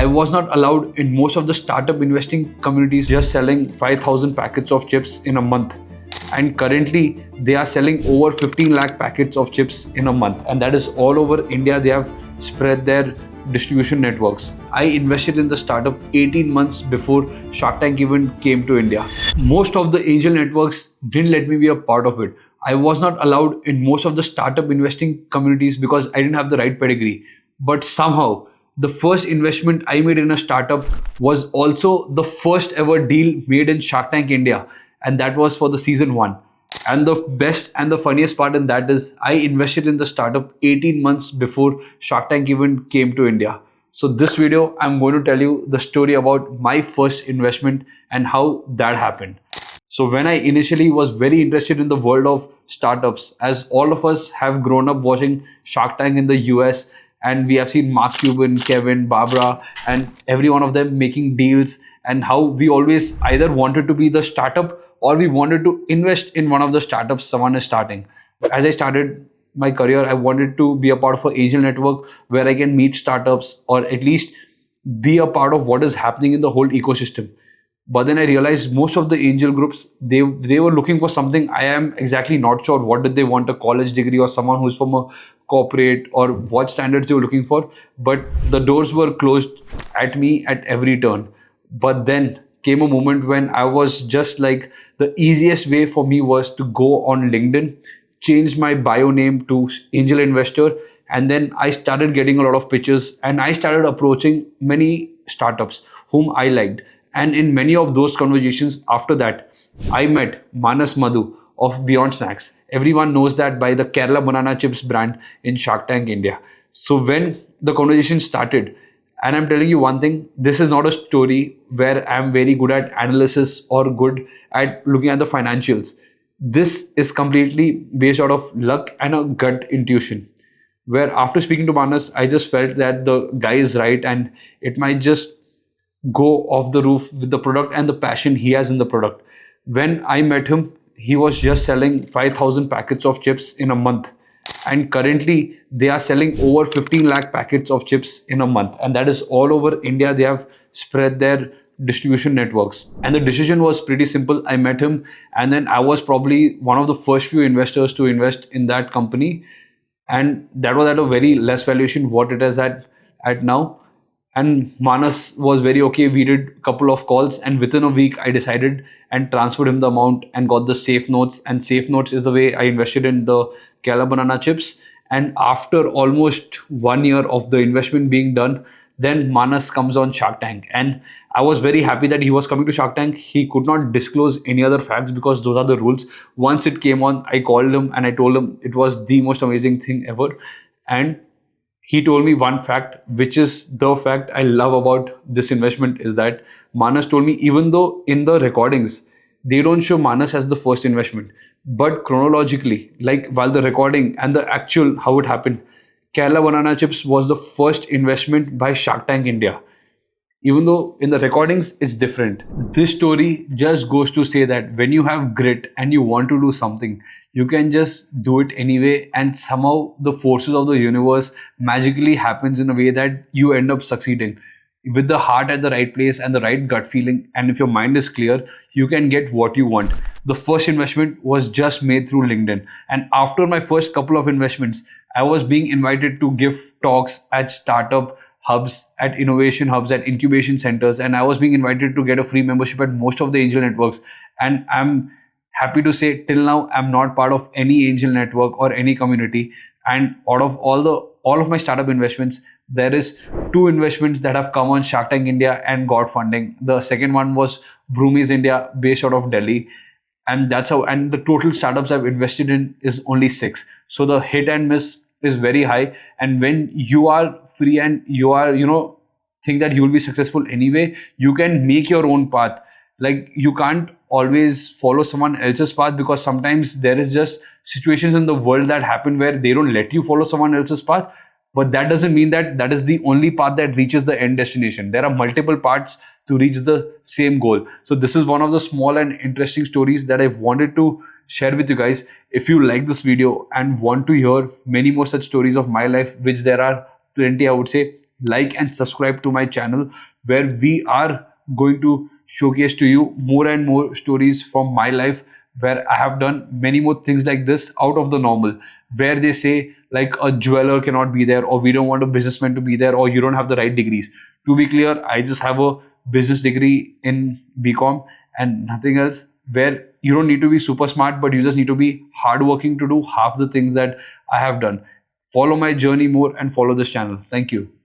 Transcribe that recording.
was not allowed in most of the startup investing communities, just selling 5,000 packets of chips in a month. And currently, they are selling over 15 lakh packets of chips in a month. And that is all over India. They have spread their distribution networks. I invested in the startup 18 months before Shark Tank even came to India. Most of the angel networks didn't let me be a part of it. I was not allowed in most of the startup investing communities because I didn't have the right pedigree. But somehow, the first investment I made in a startup was also the first ever deal made in Shark Tank India, and that was for the season 1. And the best and the funniest part in that is I invested in the startup 18 months before Shark Tank even came to India. So this video, I'm going to tell you the story about my first investment and how that happened. So when I initially was very interested in the world of startups, as all of us have grown up watching Shark Tank in the US, and we have seen Mark Cuban, Kevin, Barbara, and every one of them making deals, and how we always either wanted to be the startup or we wanted to invest in one of the startups someone is starting. As I started my career, I wanted to be a part of an angel network where I can meet startups or at least be a part of what is happening in the whole ecosystem. But then I realized most of the angel groups, they were looking for something. I am exactly not sure what did they want, a college degree or someone who's from a corporate, or what standards they were looking for. But the doors were closed at me at every turn. But then came a moment when I was just like, the easiest way for me was to go on LinkedIn, change my bio name to angel investor, and then I started getting a lot of pitches and I started approaching many startups whom I liked. And in many of those conversations after that, I met Manas Madhu of Beyond Snacks. Everyone knows that by the Kerala Banana Chips brand in Shark Tank India. So when the conversation started, and I'm telling you one thing, this is not a story where I'm very good at analysis or good at looking at the financials. This is completely based out of luck and a gut intuition, where after speaking to Manas, I just felt that the guy is right and it might just go off the roof with the product and the passion he has in the product. When I met him, he was just selling 5,000 packets of chips in a month. And currently, they are selling over 15 lakh packets of chips in a month. And that is all over India. They have spread their distribution networks. And the decision was pretty simple. I met him, and then I was probably one of the first few investors to invest in that company. And that was at a very less valuation what it is at now. And Manas was very okay. We did a couple of calls, and within a week, I decided and transferred him the amount and got the safe notes. And safe notes is the way I invested in the Kerala Banana Chips. And after almost 1 year of the investment being done, then Manas comes on Shark Tank. And I was very happy that he was coming to Shark Tank. He could not disclose any other facts because those are the rules. Once it came on, I called him and I told him it was the most amazing thing ever. And he told me one fact, which is the fact I love about this investment, is that Manas told me, even though in the recordings, they don't show Manas as the first investment, but chronologically, like while the recording and the actual how it happened, Kerala Banana Chips was the first investment by Shark Tank India. Even though in the recordings it's different. This story just goes to say that when you have grit and you want to do something, you can just do it anyway, and somehow the forces of the universe magically happens in a way that you end up succeeding. With the heart at the right place and the right gut feeling, and if your mind is clear, you can get what you want. The first investment was just made through LinkedIn. And after my first couple of investments, I was being invited to give talks at startup hubs, at innovation hubs, at incubation centers, and I was being invited to get a free membership at most of the angel networks. And I'm happy to say, till now, I'm not part of any angel network or any community. And out of all of my startup investments, there is 2 investments that have come on Shark Tank India and got funding. The second one was Broomies India, based out of Delhi. And that's how, and the total startups I've invested in is only 6. So the hit and miss is very high. And when you are free and you are, think that you will be successful anyway, you can make your own path. Like, you can't always follow someone else's path, because sometimes there is just situations in the world that happen where they don't let you follow someone else's path. But that doesn't mean that that is the only path that reaches the end destination. There are multiple paths to reach the same goal. So this is one of the small and interesting stories that I've wanted to share with you guys. If you like this video and want to hear many more such stories of my life, which there are plenty, I would say, like and subscribe to my channel, where we are going to showcase to you more and more stories from my life, where I have done many more things like this out of the normal, where they say like a jeweler cannot be there, or we don't want a businessman to be there, or you don't have the right degrees. To be clear, I just have a business degree in BCom and nothing else, where you don't need to be super smart, but you just need to be hardworking to do half the things that I have done. Follow my journey more and follow this channel. Thank you.